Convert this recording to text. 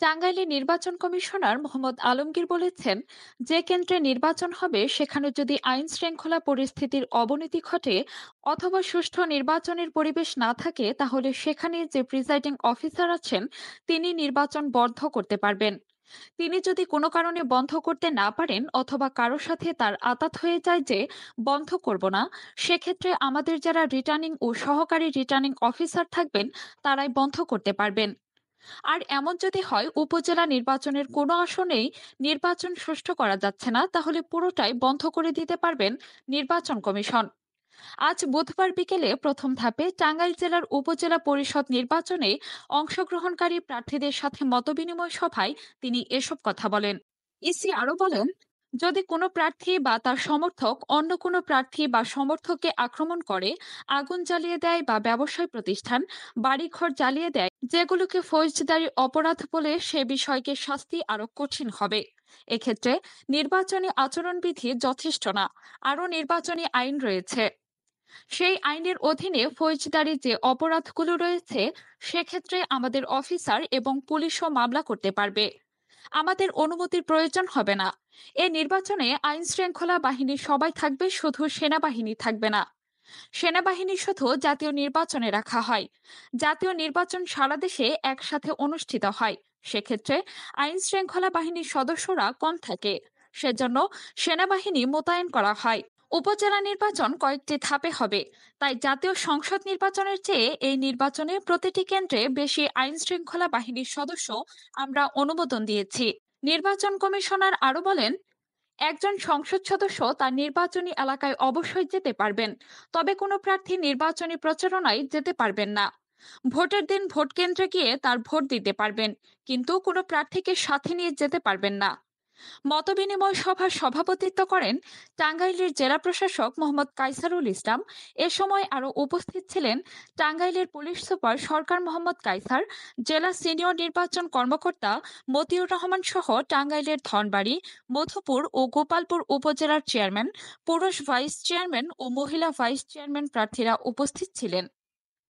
টাঙ্গাইলের নির্বাচন কমিশনার মোহাম্মদ আলমগীর বলেছেন, যে কেন্দ্রে নির্বাচন হবে সেখানে যদি আইন শৃঙ্খলা পরিস্থিতির অবনতি ঘটে অথবা সুষ্ঠু নির্বাচনের পরিবেশ না থাকে, তাহলে সেখানে যে প্রিসাইডিং অফিসার আছেন তিনি নির্বাচন বন্ধ করতে পারবেন। তিনি যদি কোনো কারণে বন্ধ করতে না পারেন অথবা কারো সাথে তার আতাত হয়ে যায় যে বন্ধ করব না, সেক্ষেত্রে আমাদের যারা রিটার্নিং ও সহকারী রিটার্নিং অফিসার থাকবেন তারাই বন্ধ করতে পারবেন। আর এমন যদি হয় উপজেলা নির্বাচনের কোনো আসনেই নির্বাচন সুষ্ঠু করা যাচ্ছে না, তাহলে পুরোটাই বন্ধ করে দিতে পারবেন নির্বাচন কমিশন। আজ বুধবার বিকেলে প্রথম ধাপে টাঙ্গাইল জেলার উপজেলা পরিষদ নির্বাচনে অংশগ্রহণকারী প্রার্থীদের সাথে মতবিনিময় সভায় তিনি এসব কথা বলেন। ইসি আরো বলেন, যদি কোনো প্রার্থী বা তার সমর্থক অন্য কোনো প্রার্থী বা সমর্থককে আক্রমণ করে, আগুন জ্বালিয়ে দেয় বা ব্যবসায় প্রতিষ্ঠান বাড়িঘর জ্বালিয়ে দেয়, যেগুলোকে ফৌজদারি অপরাধ বলে, সে বিষয়কে শাস্তি আরো কঠিন হবে। এক্ষেত্রে নির্বাচনী আচরণবিধি যথেষ্ট না, আরও নির্বাচনী আইন রয়েছে। সেই আইনের অধীনে ফৌজদারি যে অপরাধগুলো রয়েছে, সেক্ষেত্রে আমাদের অফিসার এবং পুলিশও মামলা করতে পারবে। আমাদের অনুমতির প্রয়োজন হবে না। এ নির্বাচনে আইন শৃঙ্খলা বাহিনী সবাই থাকবে, শুধু সেনাবাহিনী থাকবে না। সেনাবাহিনী শুধু জাতীয় নির্বাচনে রাখা হয়। জাতীয় নির্বাচন সারা দেশে একসাথে অনুষ্ঠিত হয়, সেক্ষেত্রে আইন শৃঙ্খলা বাহিনীর সদস্যরা কম থাকে, সেজন্য সেনাবাহিনী মোতায়েন করা হয়। উপজেলা নির্বাচন কয়েকটি ধাপে হবে, তাই জাতীয় সংসদ নির্বাচনের চেয়ে এই নির্বাচনে প্রতিটি কেন্দ্রে বেশি আইন শৃঙ্খলা বাহিনীর সদস্য আমরা অনুমোদন দিয়েছি। নির্বাচন কমিশনার আরো বলেন, একজন সংসদ সদস্য তার নির্বাচনী এলাকায় অবশ্যই যেতে পারবেন, তবে কোনো প্রার্থী নির্বাচনী প্রচারণায় যেতে পারবেন না। ভোটের দিন ভোট কেন্দ্রে গিয়ে তার ভোট দিতে পারবেন, কিন্তু কোনো প্রার্থীকে সাথে নিয়ে যেতে পারবেন না। মতবিনিময় সভার সভাপতিত্ব করেন টাঙ্গাইলের জেলা প্রশাসক মোহাম্মদ কাইসারুল ইসলাম। এ সময় আরো উপস্থিত ছিলেন টাঙ্গাইলের পুলিশ সুপার সরকার মোহাম্মদ কাইসার, জেলা সিনিয়র নির্বাচন কর্মকর্তা মতিউর রহমান সহ টাঙ্গাইলের ধনবাড়ি, মধুপুর ও গোপালপুর উপজেলার চেয়ারম্যান, পুরুষ ভাইস চেয়ারম্যান ও মহিলা ভাইস চেয়ারম্যান প্রার্থীরা উপস্থিত ছিলেন।